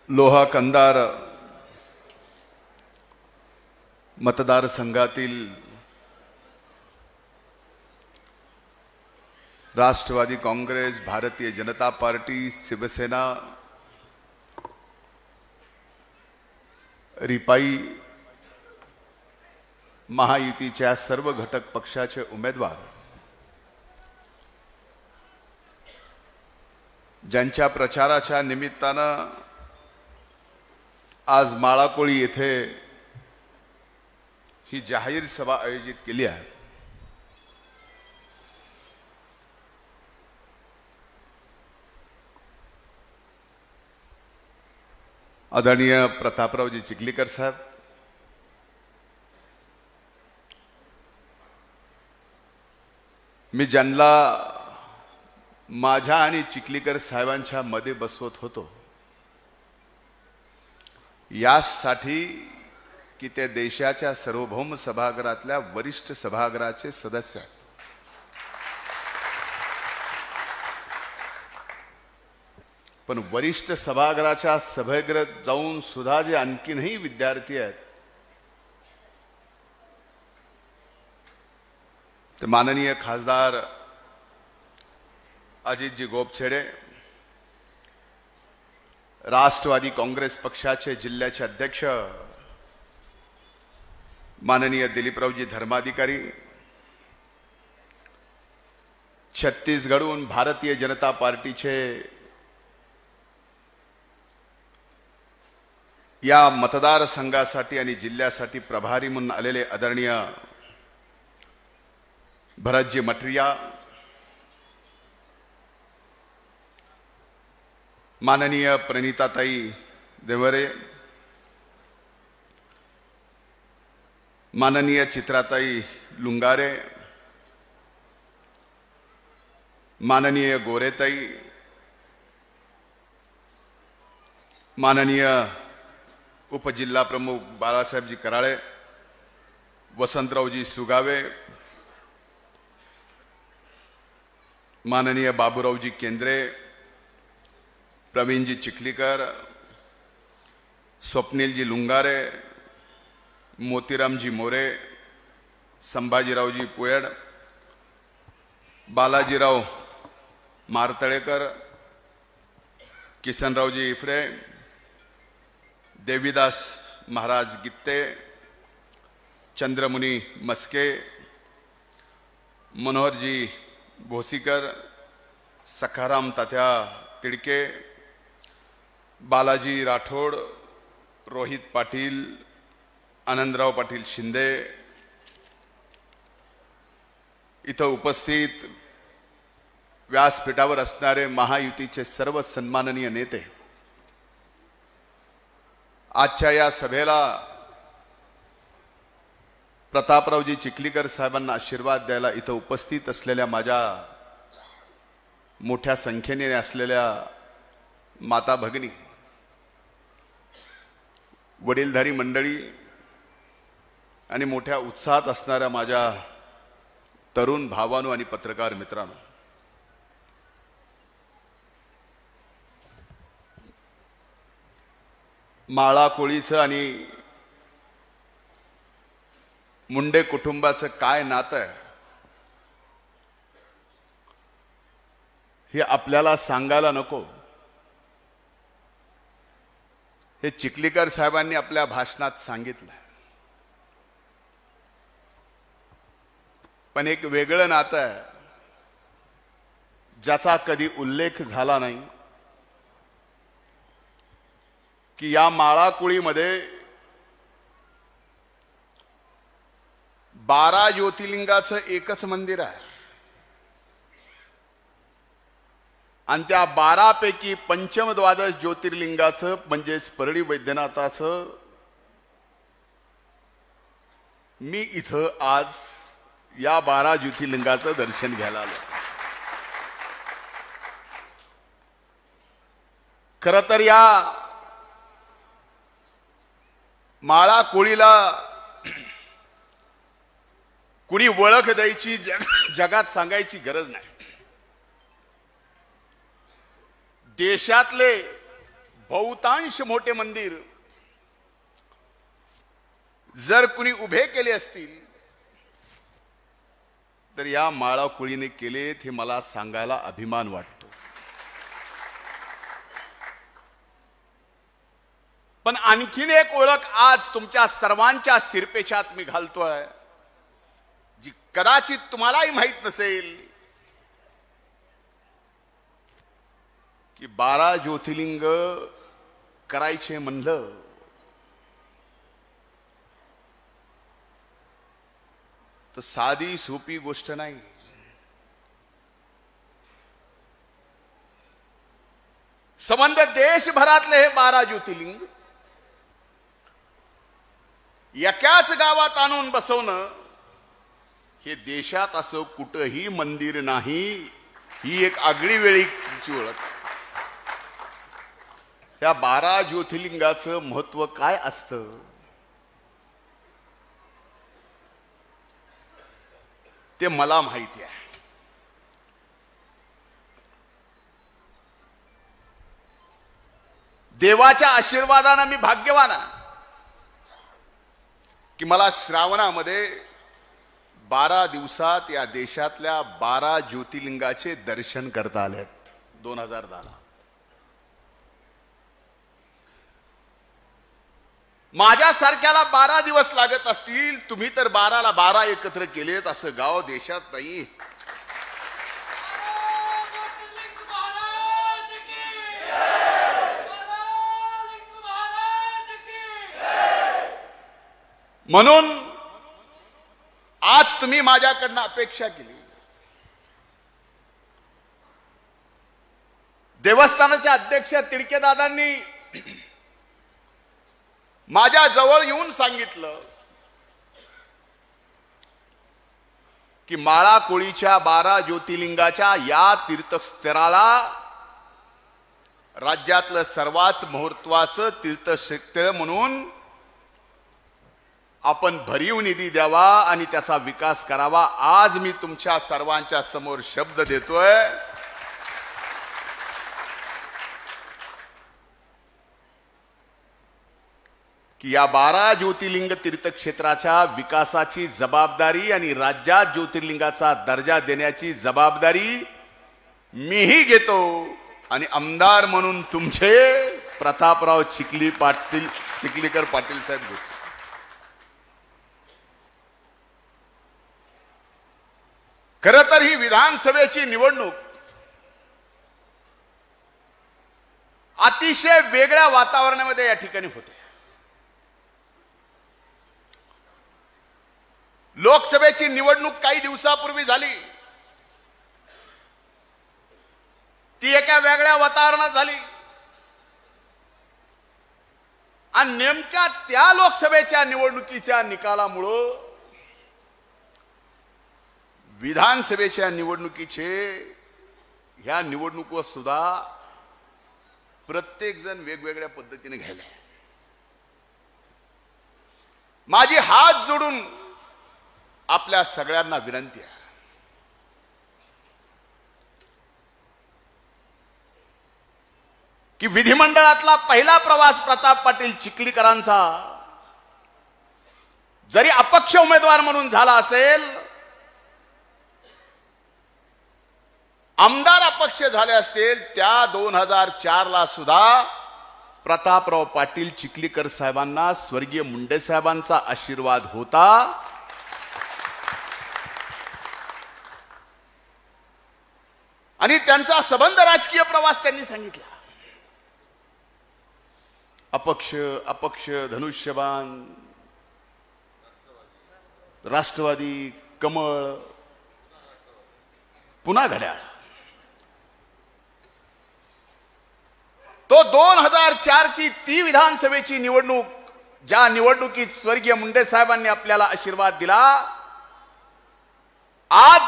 लोहा कंधार मतदारसंघातील राष्ट्रवादी काँग्रेस, भारतीय जनता पार्टी, शिवसेना, रिपाई, महायुतीच्या सर्व घटक पक्षाचे उमेदवार ज्यांच्या प्रचाराच्या निमित्तानं आज माळाकोळी येथे ही जाहीर सभा आयोजित केली आहे। आदरणीय प्रतापरावजी चिखलीकर साहेब, मी ज्यांना माझ्या आणि चिखलीकर साहेबांच्या मध्ये बसवत होतो यासाठी की ते देशाच्या सार्वभौम सभागृहातल्या वरिष्ठ सभागृहाचे सदस्य आहेत। पण वरिष्ठ सभागृहाच्या सभागृहात जाऊन सुद्धा जे आणखीनही विद्यार्थी आहेत ते माननीय खासदार अजितजी गोपछेडे, राष्ट्रवादी काँग्रेस पक्षाचे जिल्ह्याचे अध्यक्ष माननीय दिलीपरावजी धर्माधिकारी, छत्तीसगडहून भारतीय जनता पार्टीचे या मतदारसंघासाठी आणि जिल्ह्यासाठी प्रभारी म्हणून आलेले आदरणीय भरतजी मटरिया, माननीय प्रणिताताई देवरे, माननीय चित्राताई लुंगारे, माननीय गोरेताई, माननीय उपजिल्हा प्रमुख बाळासाहेबजी कराळे, वसंतरावजी सुगावे, माननीय बाबूरावजी केंद्रे, प्रवीणजी चिखलीकर, स्वप्नीलजी लुंगारे, मोतीरामजी मोरे, संभाजीरावजी पुयड, बालाजीराव मारतळेकर, किसनरावजी इफडे, देवीदास महाराज गित्ते, चंद्रमुनी मस्के, मनोहरजी भोसीकर, सखाराम तात्या तिडके, बालाजी राठोड, रोहित पाटील, आनंदराव पाटील शिंदे, इथं उपस्थित व्यासपीठावर असणारे महायुतीचे सर्व सन्माननीय नेते, आजच्या या सभेला प्रतापरावजी चिखलीकर साहेबांना आशीर्वाद द्यायला इथं उपस्थित असलेल्या माझ्या मोठ्या संख्येने असलेल्या माता भगिनी, वडीलधारी मंडळी आणि मोठ्या उत्साहात असणाऱ्या माझ्या तरुण भावांनो आणि पत्रकार मित्रांनो, माळाकोळीचं आणि मुंडे कुटुंबाचं काय नातं आहे हे आपल्याला सांगायला नको। हे चिखलीकर साहेबांनी आपल्या भाषणात सांगितलं, पण एक वेगळं नातं आहे ज्याचा कधी उल्लेख झाला नाही की या माळाकोळीमध्ये 12 ज्योतिर्लिंगाचं एकच मंदिर आहे आणि त्या 12 पैकी पंचम द्वादश ज्योतिर्लिंगाचं म्हणजेच परळी वैद्यनाथाचं मी इथं आज या 12 ज्योतिर्लिंगाचं दर्शन घ्यायला आलो। खरं तर या माळाकोळीला कुणी ओळख द्यायची जगात सांगायची गरज नाही। देशातले बहुतांश मोठे मंदिर जर कुणी उभे केले असतील तर या माळाकुळीने केलेत हे मला सांगायला अभिमान वाटतो. पण आणखीन एक ओळख आज तुमच्या सर्वांच्या शिरपेशात मी घालतोय, जी कदाचित तुम्हालाही माहित नसेल, की 12 ज्योतिर्लिंग करायचे म्हणलं तर साधी सोपी गोष्ट नाही. संबंध देशभरातले हे 12 ज्योतिर्लिंग एकाच गावात आणून बसवणं, हे देशात असं कुठंही मंदिर नाही. ही एक आगळी वेगळीची ओळख. या 12 ज्योतिर्लिंगाचं महत्व काय असतं ते मला माहिती आहे. देवाच्या आशीर्वादाने मी भाग्यवान आहे की मला श्रावणामध्ये 12 दिवसात या देशातल्या 12 ज्योतिर्लिंगाचे दर्शन करता आलेत. 2010 माझ्यासारख्याला 12 दिवस लागत असतील, तुम्ही तर 12ला 12 एकत्र केलेत असं गाव देशात नाही. म्हणून आज तुम्ही माझ्याकडनं अपेक्षा केली, देवस्थानाचे अध्यक्ष तिडकेदादांनी माझ्या जवळ येऊन सांगितलं की माळाकोळीच्या 12 ज्योतिर्लिंगाच्या या तीर्थस्थळाला राज्यातलं सर्वात महत्त्वाचं तीर्थक्षेत्र म्हणून आपण भरीव निधी द्यावा आणि त्याचा विकास करावा. आज मी तुमच्या सर्वांच्या समोर शब्द देतोय की या 12 ज्योतिर्लिंग तीर्थक्षेत्राच्या विकासाची जबाबदारी आणि राज्यात ज्योतिर्लिंगाचा दर्जा देण्याची जबाबदारी मीही घेतो आणि आमदार म्हणून तुमचे प्रतापराव चिखलीकर पाटील साहेब घेतो. खरं तर ही विधानसभेची निवडणूक अतिशय वेगळ्या वातावरणामध्ये या ठिकाणी होते. लोकसभेची निवडणूक काही दिवसापूर्वी झाली, ती एका वेगळ्या वातावरणात झाली आणि नेमक्या त्या लोकसभेच्या निवडणुकीच्या निकालामुळे विधानसभेच्या निवडणुकीचे ह्या निवडणुकीवर सुद्धा प्रत्येक जण वेगवेगळ्या पद्धतीने घ्यायला. माझी हात जोडून आपल्या सगळ्यांना विनंती आहे की विधिमंडळातला पहिला प्रवास प्रताप पाटील चिखलीकरांचा जरी अपक्ष उमेदवार म्हणून झाला असेल, आमदार अपक्ष झाले असतील, त्या 2004ला सुद्धा प्रतापराव पाटील चिखलीकर साहेबांना स्वर्गीय मुंडे साहेबांचा आशीर्वाद होता. आणि त्यांचा संबंध राजकीय प्रवास त्यांनी सांगितला. अपक्ष धनुष्यबाण, राष्ट्रवादी, कमळ, पुन्हा घड्याळ. तो 2004ची ती विधानसभेची निवडणूक, ज्या निवडणुकीत स्वर्गीय मुंडे साहेबांनी आपल्याला आशीर्वाद दिला, आज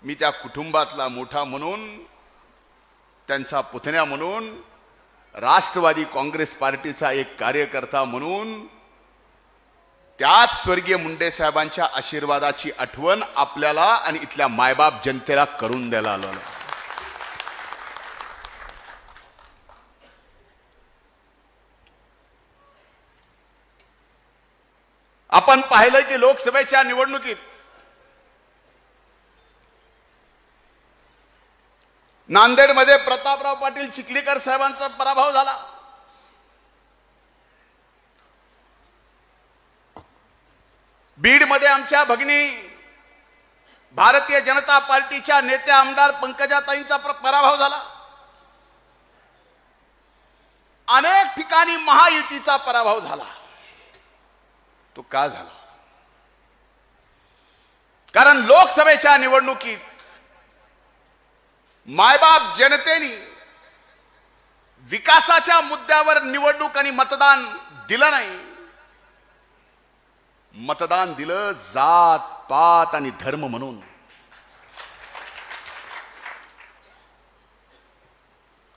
मी त्या कुटुंबातला मोठा म्हणून, त्यांचा पुतण्या म्हणून, राष्ट्रवादी काँग्रेस पार्टीचा एक कार्यकर्ता म्हणून त्याच स्वर्गीय मुंडे साहेबांच्या आशीर्वादाची आठवण आपल्याला आणि इथल्या मायबाप जनतेला करून द्यायला आलो. आपण पाहिलं की लोकसभेच्या निवडणुकीत नांदेडमध्ये प्रतापराव पाटील चिखलीकर साहेबांचा पराभव झाला. बीडमध्ये आमच्या भगिनी भारतीय जनता पार्टीच्या नेत्या आमदार पंकजाताईंचा पराभव झाला. अनेक ठिकाणी महायुतीचा पराभव झाला. तो का झाला? कारण लोकसभेच्या निवडणुकीत मायबाप जनतेने विकासाच्या मुद्द्यावर निवडणूक आणि मतदान दिलं नाही. मतदान दिलं जात पात आणि धर्म म्हणून.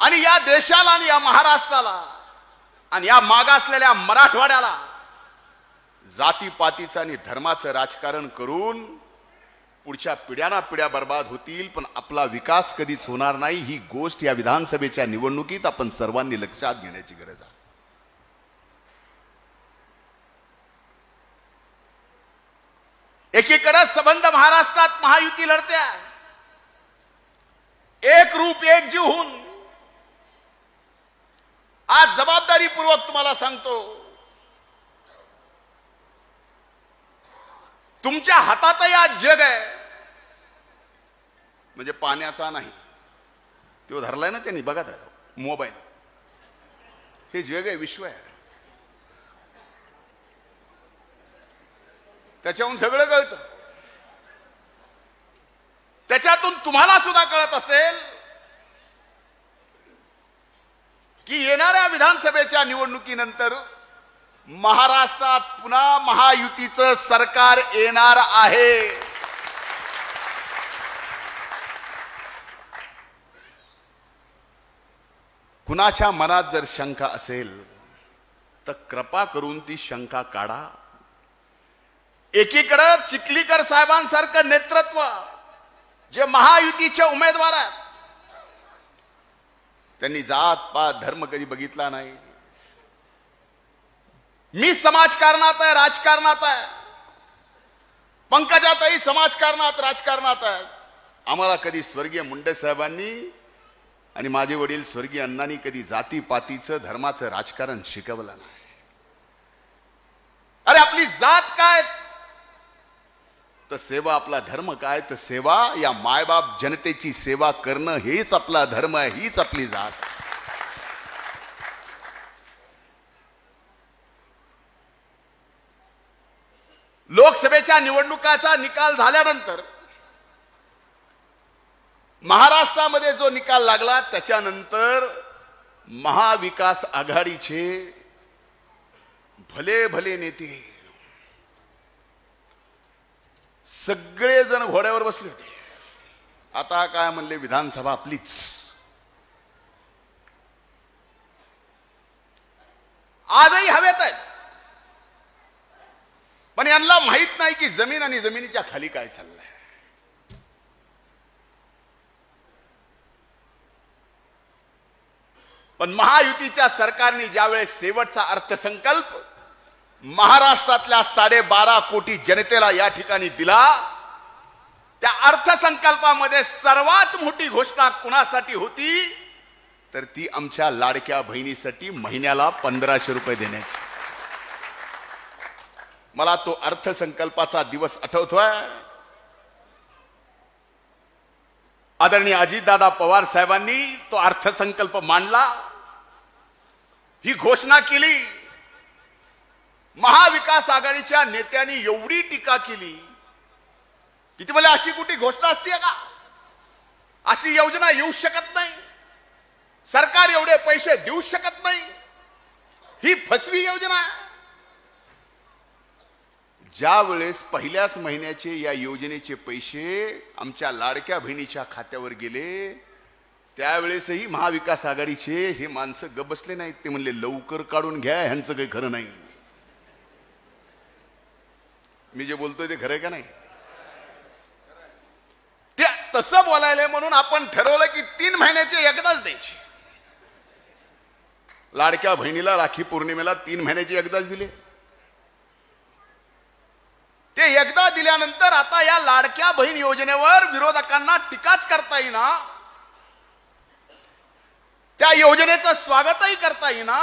आणि या देशाला आणि या महाराष्ट्राला आणि या मागासलेल्या मराठवाड्याला जातीपातीचं आणि धर्माचं राजकारण करून पुढच्या पिढ्याना पिढ्या बर्बाद होतील, पण आपला विकास कधीच होणार नाही. ही गोष्ट या विधानसभेच्या निवडणुकीत आपण सर्वांनी लक्षात घेण्याची गरज आहे. एकीकडे संबंध महाराष्ट्रात महायुती लढते आहे. एक रूप एक जीव होऊन आज जबाबदारीपूर्वक तुम्हाला सांगतो, तुमच्या हातातही आज जग आहे. म्हणजे पाण्याचा नाही, तो धरलाय ना त्यांनी, बघा मोबाईल. हे जग आहे, विश्व आहे. त्याच्याहून सगळं कळतं. त्याच्यातून तुम्हाला सुद्धा कळत असेल की येणाऱ्या विधानसभेच्या निवडणुकीनंतर महाराष्ट्रात पुन्हा महायुतीचं सरकार येणार आहे. कुणाच्या मनात जर शंका असेल तर कृपा करून ती शंका काढा. एकीकडे चिखलीकर साहेबांसारखं नेतृत्व जे महायुतीचे उमेदवार आहेत, त्यांनी जात पात धर्म कधी बघितला नाही. मी समाजकारणात आहे, राजकारणात आहे. पंकजाताई समाजकारणात राजकारणात आहेत. आम्हाला कधी स्वर्गीय मुंडे साहेबांनी आणि माझे वडील स्वर्गीय अण्णांनी कधी जातीपातीचं धर्माचं राजकारण शिकवलं नाही. अरे आपली जात काय तर सेवा, आपला धर्म काय तर सेवा. या मायबाप जनतेची सेवा करणं हेच आपला धर्म आहे, हीच आपली जात. लोकसभेच्या निवडणुकाचा निकाल झाल्यानंतर महाराष्ट्रामध्ये जो निकाल लागला त्याच्यानंतर महाविकास आघाडीचे भले भले नेते सगळेजण घोड्यावर बसले होते. आता काय म्हणले, विधानसभा आपलीच. आजही हवेत आहेत, पण यांना माहित नाही की जमीन आणि जमिनीच्या खाली काय चाललंय. पण महायुतीच्या सरकारने ज्यावेळेस शेवटचा अर्थसंकल्प महाराष्ट्रातल्या 12.5 कोटी जनतेला या ठिकाणी दिला, त्या अर्थसंकल्पामध्ये सर्वात मोठी घोषणा कुणासाठी होती तर ती आमच्या लाडक्या बहिणीसाठी महिन्याला 1500 रुपये देण्याची. मला तो अर्थसंकल्पाचा दिवस आठवतोय. आदरणीय अजितदादा पवार साहेबांनी तो अर्थसंकल्प मांडला, ही घोषणा केली. महाविकास आघाडीच्या नेत्यांनी एवढी टीका केली की ती मला अशी कुठे घोषणा असते का, अशी योजना येऊ शकत नाही, सरकार एवढे पैसे देऊ शकत नाही, ही फसवी योजना आहे. ज्या वेळेस पहिल्याच महिन्याचे या योजनेचे पैसे आमच्या लाडक्या बहिणीच्या खात्यावर गेले, त्यावेळेसही महाविकास आघाडीचे हे माणसं गप बसले नाहीत. ते म्हणले लवकर काढून घ्या, ह्यांचं काही खरं नाही. मी जे बोलतोय ते खरं आहे का नाही? ते तसं बोलायला म्हणून आपण ठरवलं की 3 महिन्याचे एकदाच द्यायचे. लाडक्या बहिणीला राखी पौर्णिमेला 3 महिन्याचे एकदाच दिले. बहीण योजनेवर विरोधकांना टीकाच करता येईना, त्या योजनेचं स्वागतही करता येईना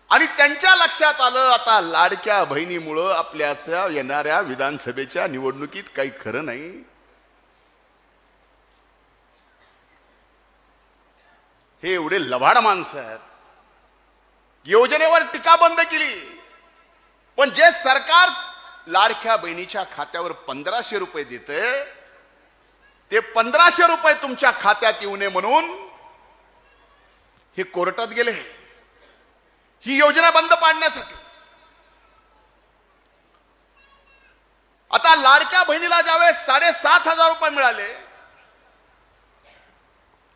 आणि त्यांच्या लक्षात आलं आता लाडक्या बहिणीमुळं आपल्याच्या येणाऱ्या विधानसभेच्या निवडणुकीत काही खरं नाही. हे एवढे लबाड माणसं आहेत. योजनेवर टीका बंद केली, पण जे सरकार लाडक्या बहिणीच्या खात्यावर 1500 रुपये देते ते 1500 रुपये तुमच्या खात्यात येऊ नये म्हणून हे कोर्टात गेले ही योजना बंद पाडण्यासाठी. आता लाडक्या बहिणीला ज्यावेळेस 7500 रुपये मिळाले,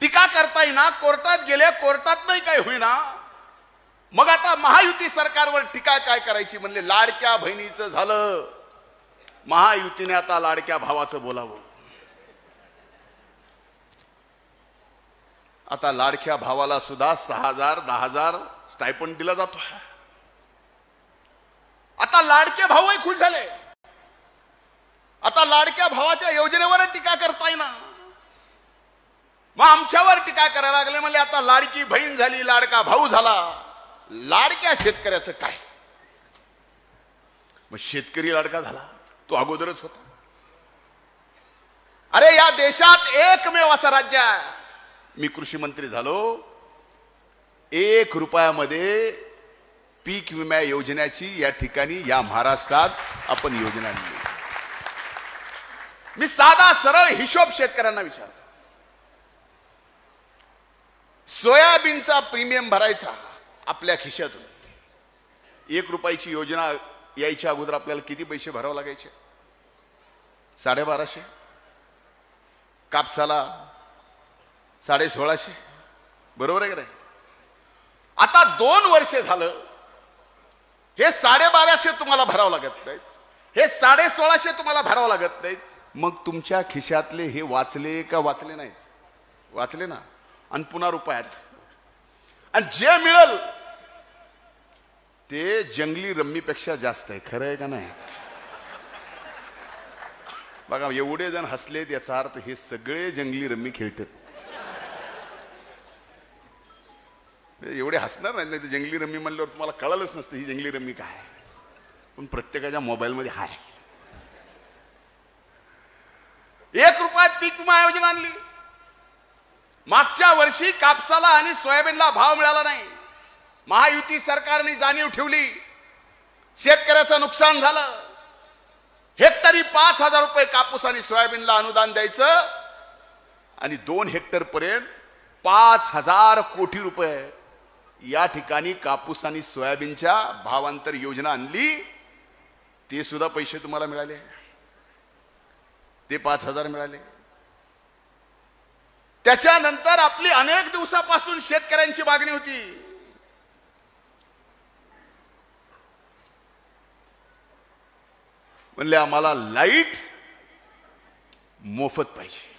टीका करता येईना, कोर्टात गेले, कोर्टात नाही काय होईना, मग आता महायुती सरकारवर टीका काय करायची म्हणले लाडक्या बहिणीचं झालं, महायुतीने आता लाडक्या भावाचं बोलावं. आता लाडक्या भावाला सुद्धा 6000 10,000 स्टायपंड दिला जातो. आता लाडके भाऊही खुश झाले. आता लाडक्या भावाच्या योजनेवर टीका करता येईना, मग आमच्यावर टीका करायला लागले. म्हणजे आता लाडकी बहीण झाली, लाडका भाऊ झाला, लाडक्या शेतकऱ्याचं काय? मग शेतकरी लाडका झाला, तो अगोदरच होता. अरे या देशात एकमेव असं राज्य आहे, मी कृषी मंत्री झालो, 1 रुपयामध्ये पीक विमा योजनेची या ठिकाणी या महाराष्ट्रात आपण योजना आणली. मी साधा सरळ हिशोब शेतकऱ्यांना विचारतो. सोयाबीनचा प्रीमियम भरायचा आपल्या खिशातून, 1 रुपयाची योजना यायच्या अगोदर आपल्याला किती पैसे भरावे लागायचे? 1250. कापसाला 1650. बरोबर आहे का नाही? आता 2 वर्ष झालं हे 1250 तुम्हाला भरावं लागत नाहीत, हे 1650 तुम्हाला भरावं लागत नाहीत. मग तुमच्या खिशातले हे वाचले का वाचले नाहीत? वाचले ना. आणि पुन्हा रुपयात. आणि जे मिळेल ते जंगली रम्मीपेक्षा जास्त आहे. खरं आहे का नाही? बघा एवढे जण हसलेत, याचा अर्थ हे सगळे जंगली रम्मी खेळतात. एवढे हसणार नाही, तर जंगली रम्मी म्हणल्यावर तुम्हाला कळालंच नसतं ही जंगली रम्मी काय. पण प्रत्येकाच्या मोबाईलमध्ये हाय. 1 रुपयात पीक विमा योजना आणली. मागच्या वर्षी कापसाला आणि सोयाबीनला भाव मिळाला नाही. महायुती सरकारने जाणीव ठेवली, शेतकऱ्याचं नुकसान झालं. हेक्टरी 5000 रुपये कापूस आणि सोयाबीनला अनुदान द्यायचं आणि 2 हेक्टर पर्यंत 5000 कोटी रुपये या ठिकाणी कापूस आणि सोयाबीनच्या भावांतर योजना आणली. ते सुद्धा पैसे तुम्हाला मिळाले, ते 5000 मिळाले. त्याच्यानंतर आपली अनेक दिवसापासून शेतकऱ्यांची मागणी होती, म्हणले आम्हाला लाईट मोफत पाहिजे.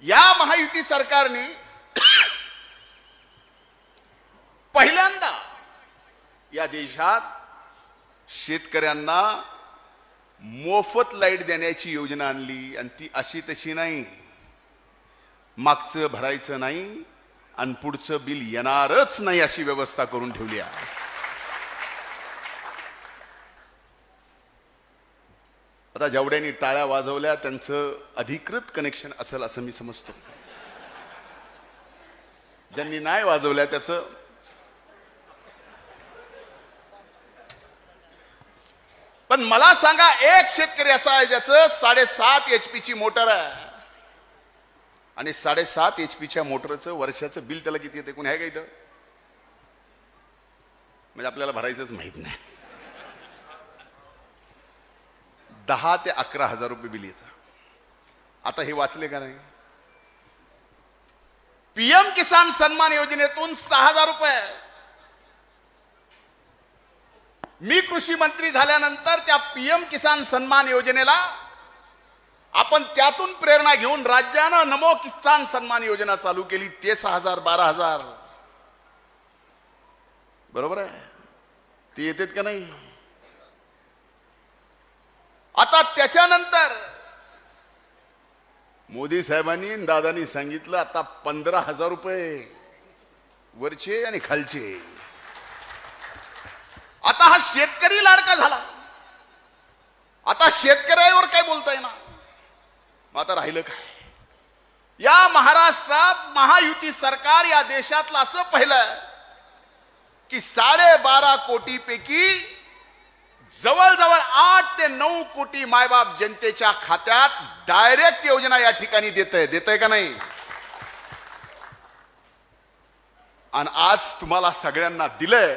या महायुती सरकारने पहिल्यांदा या देशात शेतकऱ्यांना मोफत लाईट देण्याची योजना आणली. आणि ती अशी तशी नाही, मागचं भरायचं नाही आणि पुढचं बिल येणारच नाही अशी व्यवस्था करून ठेवली आहे. आता जेवढ्यांनी टाळ्या वाजवल्या त्यांचं अधिकृत कनेक्शन असेल असं मी समजतो. ज्यांनी नाही वाजवल्या त्याचं पण मला सांगा, एक शेतकरी असा आहे ज्याचं 7.5 HP ची मोटर आहे आणि 7.5 HP मोटरचं वर्षाचं बिल त्याला किती येते? कोणी आहे का इथं? म्हणजे आपल्याला भरायचंच माहित नाही. 10 ते 11,000 रुपये बिल येतं. आता हे वाचले का नाही? पीएम किसान सन्मान योजनेतून 6,000 रुपये. मी कृषी मंत्री झाल्यानंतर त्या पीएम किसान सन्मान योजनेला आपण त्यातून प्रेरणा घेऊन राज्यानं नमो किसान सन्मान योजना चालू केली. ते 6,000 12,000 बरोबर आहे. ते येतात का नाही? आता त्याच्यानंतर मोदी साहेबांनी दादांनी सांगितलं आता 15,000 रुपये वरचे आणि खालचे. आता हा शेतकरी लाडका झाला. आता शेतकऱ्यावर काय बोलता येणार. आता राहिलं काय. या महाराष्ट्रात महायुती सरकार या देशातलं असं पहिलं की 12.5 कोटी पैकी जवळजवळ 8 ते 9 कोटी मायबाप जनतेच्या खात्यात डायरेक्ट योजना या ठिकाणी देतंय का नाही. आणि आज तुम्हाला सगळ्यांना दिलंय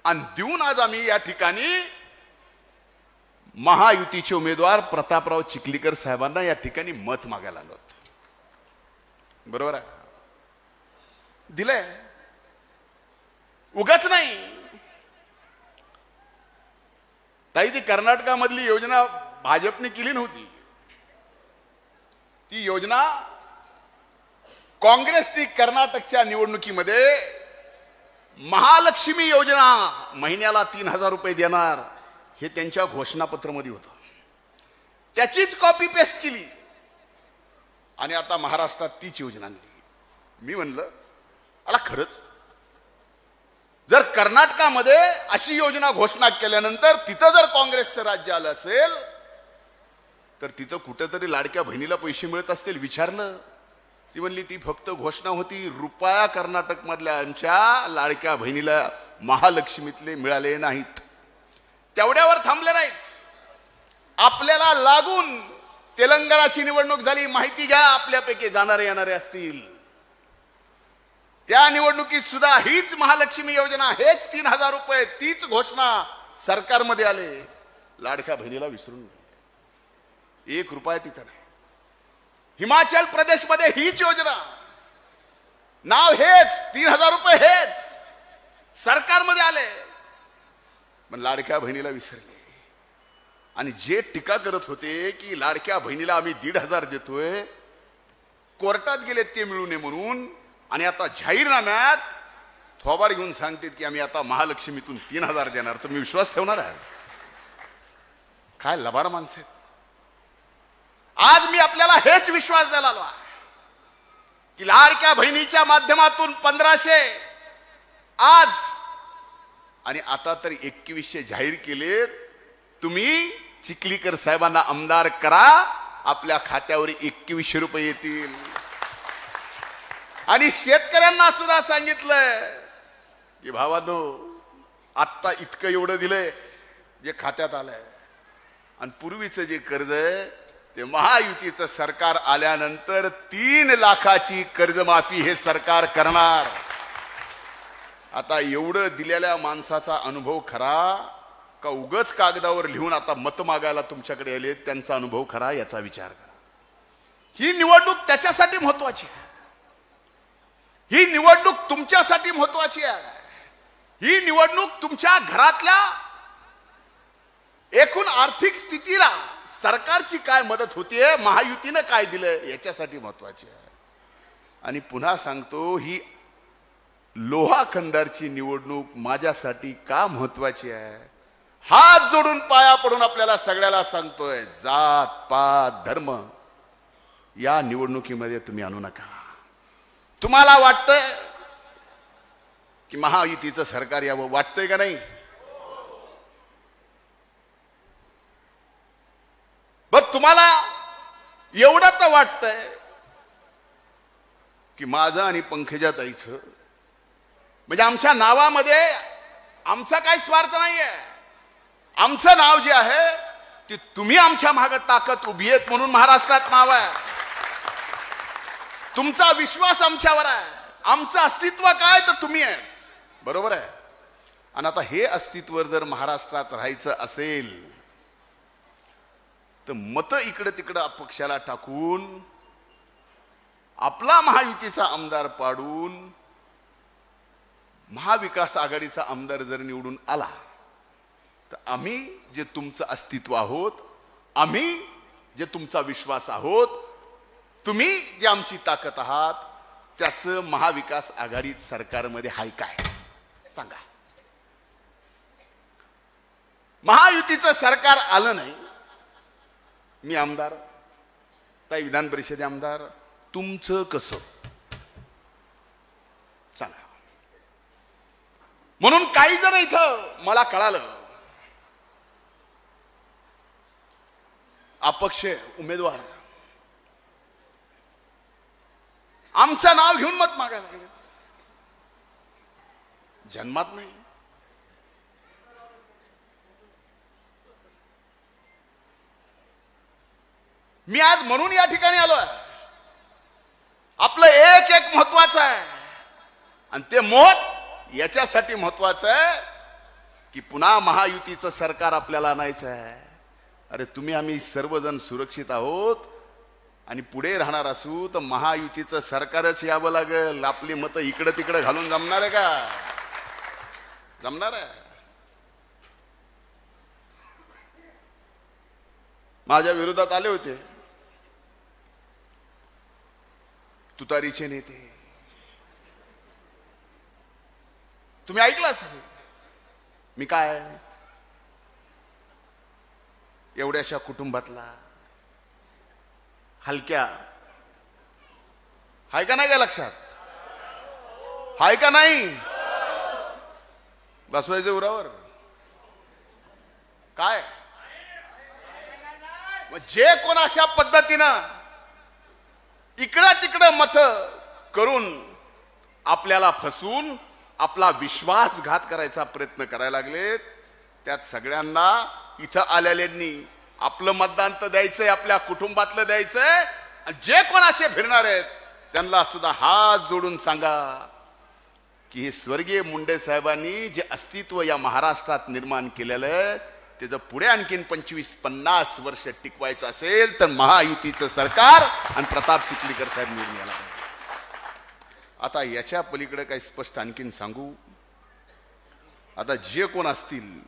आणि देऊन आज आम्ही या ठिकाणी महायुतीचे उमेदवार प्रतापराव चिखलीकर साहेबांना या ठिकाणी मत मागायला आलो. बरोबर आहे. दिलंय उगाच नाही. ताई ती कर्नाटकामधली योजना भाजपने केली नव्हती. ती योजना काँग्रेसने कर्नाटकच्या निवडणुकीमध्ये महालक्ष्मी योजना महिन्याला 3,000 रुपये देणार हे त्यांच्या घोषणापत्रामध्ये होतं. त्याचीच कॉपी पेस्ट केली आणि आता महाराष्ट्रात तीच योजना आणली. मी म्हणलं आला खरंच जर कर्नाटकामध्ये अशी योजना घोषणा केल्यानंतर तिथं जर काँग्रेसचं राज्य आलं असेल तर तिथं कुठेतरी लाडक्या बहिणीला पैसे मिळत असतील. विचारलं. ती म्हणली ती फक्त घोषणा होती. रुपया कर्नाटक मधल्या आमच्या लाडक्या बहिणीला महालक्ष्मीतले मिळाले नाहीत. तेवढ्यावर थांबले नाहीत. आपल्याला लागून तेलंगणाची निवडणूक झाली. माहिती घ्या आपल्यापैकी जाणारे येणारे असतील. त्या निवडणुकीत सुद्धा हीच महालक्ष्मी योजना हेच 3,000 रुपये तीच घोषणा सरकारमध्ये आले. लाडक्या बहिणीला विसरून गेले. 1 रुपया तिथं नाही. हिमाचल प्रदेशमध्ये हीच योजना नाव हेच 3,000 रुपये हेच सरकारमध्ये आले. पण लाडक्या बहिणीला विसरले. आणि जे टीका करत होते की लाडक्या बहिणीला आम्ही 1,500 देतोय कोर्टात गेले ते मिळू नये म्हणून आणि आता जाहीरनाम्यात थोबाड घेऊन सांगतात की आम्ही आता महालक्ष्मीतून 3,000 देणार. तर मी विश्वास ठेवणार आहे. काय लबाड माणसं आहेत. आज मी आपल्याला हेच विश्वास द्यायला आलो की लाडक्या बहिणीच्या माध्यमातून 1,500 आज आणि आता तर 2100 जाहीर केलेत. तुम्ही चिखलीकर साहेबांना आमदार करा. आपल्या खात्यावर 2100 रुपये येतील. आणि शेतकऱ्यांना सुद्धा सांगितलंय की भावानो आत्ता इतकं एवढं दिलंय जे खात्यात आलंय आणि पूर्वीचं जे कर्ज आहे ते महायुतीचं सरकार आल्यानंतर 3 लाखाची कर्जमाफी हे सरकार करणार. आता एवढं दिलेल्या माणसाचा अनुभव खरा का उगच कागदावर लिहून आता मत मागायला तुमच्याकडे आले त्यांचा अनुभव खरा याचा विचार करा. ही निवडणूक त्याच्यासाठी महत्वाची आहे. ही निवडणूक तुमच्यासाठी महत्वाची आहे. ही निवडणूक तुमच्या घरातल्या एकूण आर्थिक स्थितीला सरकारची काय मदत होतीये महायुतीनं काय दिलं याच्यासाठी महत्वाची आहे. आणि पुन्हा सांगतो ही लोहा खंडारची निवडणूक माझ्यासाठी का महत्वाची आहे. हात जोडून पाया पडून आपल्याला सगळ्याला सांगतोय जात पात धर्म या निवडणुकीमध्ये तुम्ही आणू नका. तुम्हाला वाटतंय की महायुतीचं सरकार यावं वाटतंय का नाही. बघ तुम्हाला एवढं तर वाटतंय की माझं आणि पंकजाताईचं म्हणजे आमच्या नावामध्ये आमचा काही स्वार्थ नाहीये. आमचं नाव जे आहे ते तुम्ही आमच्या मागे ताकद उभी आहेत म्हणून महाराष्ट्रात नाव आहे. तुमचा विश्वास आमच्यावर आहे. आमचं अस्तित्व काय तर तुम्ही आहेत. बरोबर आहे. आणि आता हे अस्तित्व जर महाराष्ट्रात राहायचं असेल तर मत इकडे तिकडे अपक्षाला टाकून आपला महायुतीचा आमदार पाडून महाविकास आघाडीचा आमदार जर निवडून आला तर आम्ही जे तुमचं अस्तित्व आहोत, आम्ही जे तुमचा विश्वास आहोत, तुम्ही जे आमची ताकद आहात त्याचं महाविकास आघाडी सरकारमध्ये हाय काय सांगा. महायुतीचं सरकार आलं नाही. मी आमदार, ताई विधान परिषदे आमदार, तुमचं कसं सांगा. म्हणून काही जण इथं मला कळालं अपक्ष उमेदवार आमचं नाव घेऊन मत मागायला लागले. जन्मात नाही. मी आज म्हणून या ठिकाणी आलोय. आपलं एक एक महत्वाचं आहे आणि ते मत याच्यासाठी महत्वाचं आहे की पुन्हा महायुतीचं सरकार आपल्याला आणायचं आहे. अरे तुम्ही आम्ही सर्वजण सुरक्षित आहोत आणि पुढे राहणार असू तर महायुतीचं सरकारच यावं लागेल. आपली मतं इकडं तिकडं घालून जमणार आहे का? जमणार आहे? माझ्या विरोधात आले होते तुतारीचे नेते. तुम्ही ऐकलं असेल. मी काय एवढ्याशा कुटुंबातला हलक्या, हाय का नाही? का लक्षात हाय का नाही? बसवायचं उरावर काय? जे कोण अशा पद्धतीनं इकडं तिकडं मत करून आपल्याला फसवून आपला विश्वासघात करायचा प्रयत्न करायला लागलेत, त्यात सगळ्यांना इथं आलेल्यांनी आपलं मतदान तर द्यायचंय, आपल्या कुटुंबातलं द्यायचंय. जे कोण असे फिरणार आहेत त्यांना सुद्धा हात जोडून सांगा की हे स्वर्गीय मुंडे साहेबांनी जे अस्तित्व या महाराष्ट्रात निर्माण केलेलं आहे त्याचं पुढे आणखीन 25-50 वर्ष टिकवायचं असेल तर महायुतीचं सरकार आणि प्रताप चिखलीकर साहेब निवडून यायला पाहिजे. आता याच्या पलीकडे काही स्पष्ट आणखीन सांगू. आता जे कोण असतील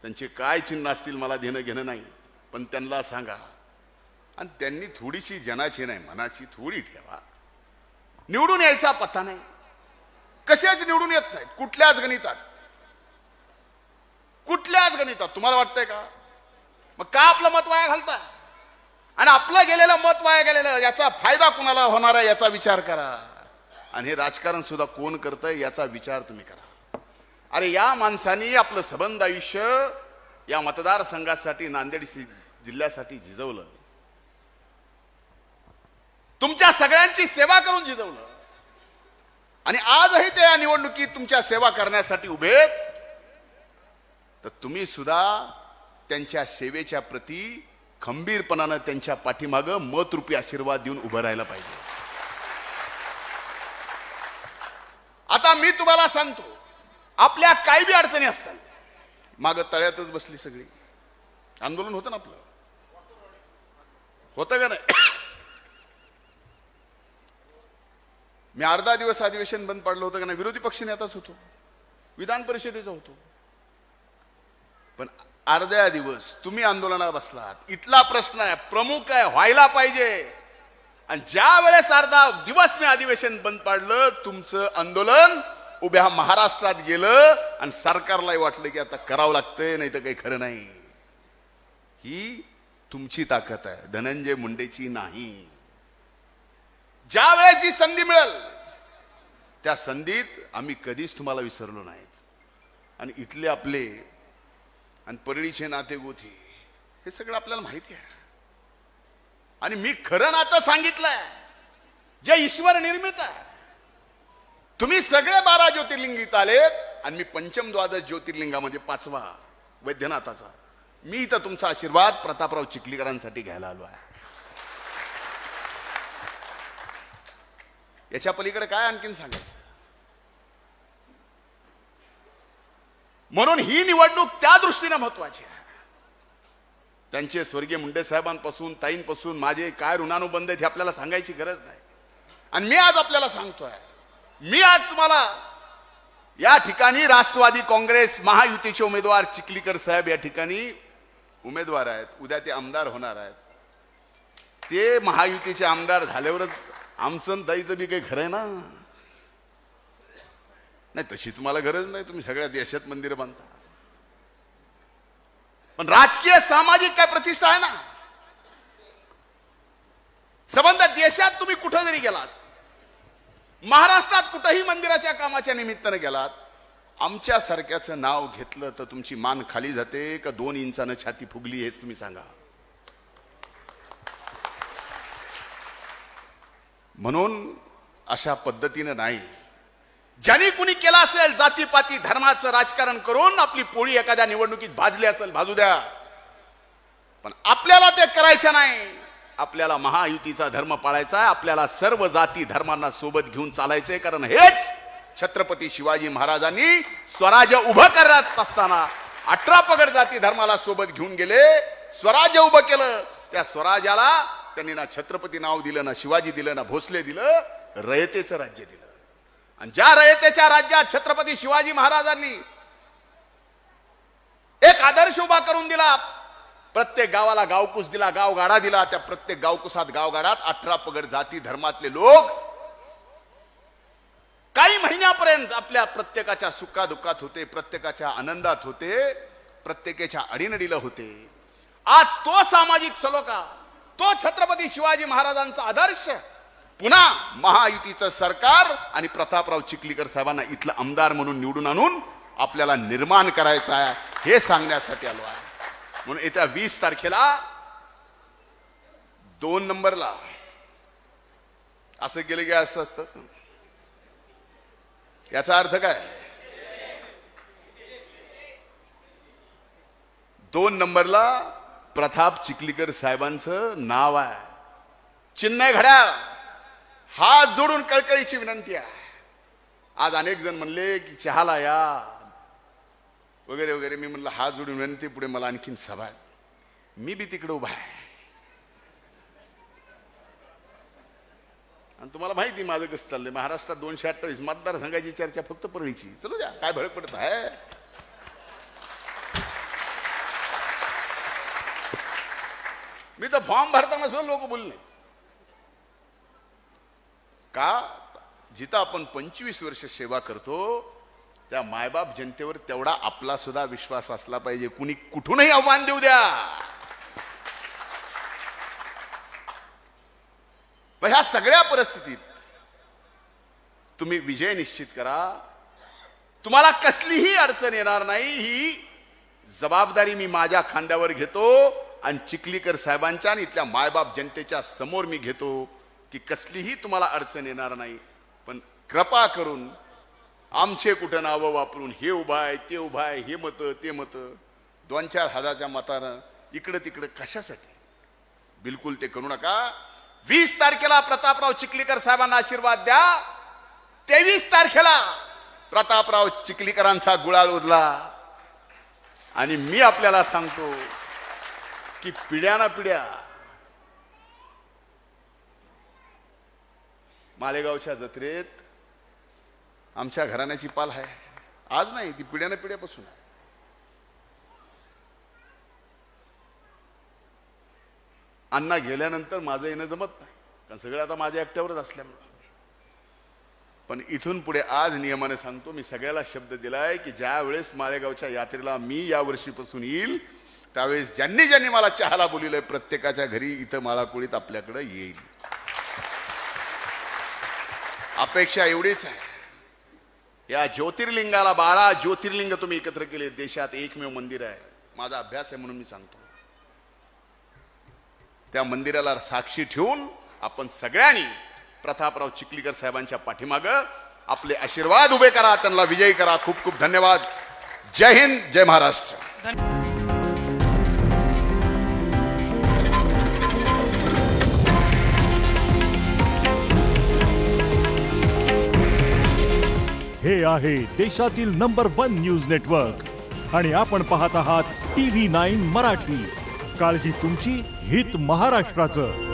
त्यांचे काय चिन्ह असतील मला देणं घेणं नाही, पण त्यांना सांगा आणि त्यांनी थोडीशी जनाची नाही मनाची थोडी ठेवा. निवडून यायचा पत्ता नाही. कशाच निवडून येत नाहीत कुठल्याच गणितात. कुठल्याच गणितात तुम्हाला वाटतंय का? मग का आपलं मत वाया घालता? आणि आपलं गेलेलं मत वाया गेलेलं याचा फायदा कुणाला होणार आहे याचा विचार करा. आणि हे राजकारण सुद्धा कोण करतंय याचा विचार तुम्ही करा. अरे या माणसांनी आपलं सबंध आयुष्य या मतदारसंघासाठी नांदेड जिल्ह्यासाठी झिजवलं. तुमच्या सगळ्यांची सेवा करून झिजवलं आणि आजही ते या निवडणुकीत तुमच्या सेवा करण्यासाठी उभे आहेत. तर तुम्ही सुद्धा त्यांच्या सेवेच्या प्रती खंबीरपणानं त्यांच्या पाठीमागं मतरूपी आशीर्वाद देऊन उभं राहायला पाहिजे. आता मी तुम्हाला सांगतो, आपल्या काही बी अडचणी असतात. माग तळ्यातच बसली सगळी. आंदोलन होतं ना आपलं, होतं का नाही? मी अर्धा दिवस अधिवेशन बंद पाडलं होतं का नाही? विरोधी पक्ष नेताच होतो, विधान परिषदेचा होतो. पण अर्ध्या दिवस तुम्ही आंदोलनात बसलात. इथला प्रश्न आहे, प्रमुख आहे, व्हायला पाहिजे. आणि ज्या वेळेस अर्धा दिवस मी अधिवेशन बंद पाडलं तुमचं आंदोलन उभ्या महाराष्ट्रात गेलं आणि सरकारलाही वाटलं की आता करावं लागतंय नाही तर काही खरं नाही. ही तुमची ताकद आहे, धनंजय मुंडेची नाही. ज्या वेळेस जी संधी मिळेल त्या संधीत आम्ही कधीच तुम्हाला विसरलो नाहीत. आणि इथले आपले आणि परळीचे नाते गोथी हे सगळं आपल्याला माहिती आहे. आणि मी खरं नातं सांगितलंय जे ईश्वर निर्मित आहे. तुम्ही सगळे 12 ज्योतिर्लिंगीत आलेत आणि मी पंचम द्वादश ज्योतिर्लिंगामध्ये 5वा वैद्यनाथाचा. मी इथं तुमचा आशीर्वाद प्रतापराव चिखलीकरांसाठी घ्यायला आलो आहे. याच्या पलीकडे काय आणखीन सांगायचं? म्हणून ही निवडणूक त्या दृष्टीने महत्वाची आहे. त्यांचे स्वर्गीय मुंडे साहेबांपासून ताईंपासून माझे काय ऋणानुबंध आहेत हे आपल्याला सांगायची गरज नाही. आणि मी आज आपल्याला सांगतोय, मी आज तुम्हाला या ठिकाणी राष्ट्रवादी काँग्रेस महायुतीचे उमेदवार चिखलीकर साहेब या ठिकाणी उमेदवार आहेत. उद्या ते आमदार होणार आहेत. ते महायुतीचे आमदार झाल्यावरच आमचं ताईचं बी काही खरं आहे ना? नाही तशी तुम्हाला गरज नाही. तुम्ही सगळ्या देशात मंदिर बांधता. पण राजकीय सामाजिक काय प्रतिष्ठा आहे ना. संबंध देशात तुम्ही कुठं जरी गेलात, महाराष्ट्रात कुठेही मंदिराच्या कामाच्या निमित्तानं गेलात, आमच्या सारख्याचं नाव घेतलं तर तुमची मान खाली जाते का 2 इंचानं छाती फुगली हेच तुम्ही सांगा. म्हणून अशा पद्धतीनं नाही. ज्यांनी कुणी केलं असेल जातीपाती धर्माचं राजकारण करून आपली पोळी एखाद्या निवडणुकीत भाजली असेल, भाजू द्या, पण आपल्याला ते करायचं नाही. आपल्याला महायुतीचा धर्म पाळायचा आहे. आपल्याला सर्व जाती धर्मांना सोबत घेऊन चालायचंय. कारण हेच छत्रपती शिवाजी महाराजांनी स्वराज्य उभं करत असताना 18 पगड जाती धर्माला सोबत घेऊन गेले, स्वराज्य उभं केलं. त्या स्वराज्याला त्यांनी ना छत्रपती नाव दिलं, ना शिवाजी दिलं, ना भोसले दिलं, रयतेचं राज्य दिलं. आणि ज्या रयतेच्या राज्यात छत्रपती शिवाजी महाराजांनी एक आदर्श उभा करून दिला, प्रत्येक गावाला गावकुस दिला, गावगाडा दिला. त्या प्रत्येक गावकुसात गावगाडात 18 पगड जाती धर्मातले लोक काही महिन्यापर्यंत आपल्या प्रत्येकाच्या सुखादुःखात होते, प्रत्येकाच्या आनंदात होते, प्रत्येकाच्या अडीनडीला होते. आज तो सामाजिक सलोखा, तो छत्रपती शिवाजी महाराजांचा आदर्श पुन्हा महायुतीचं सरकार आणि प्रतापराव चिखलीकर साहेबांना इथलं आमदार म्हणून निवडून आणून आपल्याला निर्माण करायचं आहे हे सांगण्यासाठी आलो आहे. म्हणून येत्या 20 तारखेला 2 नंबरला असं गेलं की असं असतं. याचा अर्थ काय? 2 नंबरला प्रताप चिखलीकर साहेबांचं नाव आहे, चिन्ह आहे घड्याळ. हात जोडून कळकळीची विनंती आहे. आज अनेक जण म्हणले की चहाला या वगैरे वगैरे. मी म्हणलं हात जोडून विनंती, पुढे मला आणखीन सभा आहे, मी बी तिकडे उभा आहे. आणि तुम्हाला माहिती माझं कसं चाललंय. महाराष्ट्रात 228 मतदारसंघाची चर्चा फक्त परळीची. चलो द्या, काय भरक पडत आहे. मी तर फॉर्म भरताना सुद्धा लोक बोलले का, जिथं आपण 25 वर्ष सेवा करतो त्या मायबाप जनतेवर तेवढा आपला सुद्धा विश्वास असला पाहिजे. कुणी कुठूनही आव्हान देऊ द्या. पण ह्या सगळ्या परिस्थितीत तुम्ही विजय निश्चित करा. तुम्हाला कसलीही अडचण येणार नाही ही जबाबदारी मी माझ्या खांद्यावर घेतो आणि चिखलीकर साहेबांच्या आणि इथल्या मायबाप जनतेच्या समोर मी घेतो की कसलीही तुम्हाला अडचण येणार नाही. पण कृपा करून आमचे कुठं नावं वापरून हे उभा आहे ते उभा आहे, हे मत ते मत, 2-4 हजारच्या मतानं इकडं तिकडं कशासाठी, बिलकुल ते करू नका. 20 तारखेला प्रतापराव चिखलीकर साहेबांना आशीर्वाद द्या. 23 तारखेला प्रतापराव चिखलीकरांचा गुलाल उडला. आणि मी आपल्याला सांगतो की पिढ्याना पिढ्या मालेगावच्या जत्रेत आमच्या घराण्याची पाल आहे. आज नाही, ती पिढ्याना पिढ्यापासून आहे. अण्णा गेल्यानंतर माझं येणं जमत नाही, कारण सगळं आता माझ्या एकट्यावरच असल्यामुळे. पण इथून पुढे आज नियमाने सांगतो, मी सगळ्याला शब्द दिलाय की ज्या वेळेस मालेगावच्या यात्रेला मी या वर्षीपासून येईल त्यावेळेस ज्यांनी ज्यांनी मला चहाला बोलिलंय प्रत्येकाच्या घरी इथं माळाकोळीत आपल्याकडे येईल. अपेक्षा एवढीच आहे. या ज्योतिर्लिंगाला 12 ज्योतिर्लिंग तुम्ही एकत्र केले. देशात एकमेव मंदिर आहे, माझा अभ्यास आहे म्हणून मी सांगतो. त्या मंदिराला साक्षी ठेवून आपण सगळ्यांनी प्रतापराव चिखलीकर साहेबांच्या पाठीमागं आपले आशीर्वाद उभे करा, त्यांना विजयी करा. खूप खूप धन्यवाद. जय हिंद, जय महाराष्ट्र. हे आहे देशातील नंबर 1 न्यूज नेटवर्क आणि आपण पाहत आहात TV9 मराठी. काळजी तुमची, हित महाराष्ट्राचं.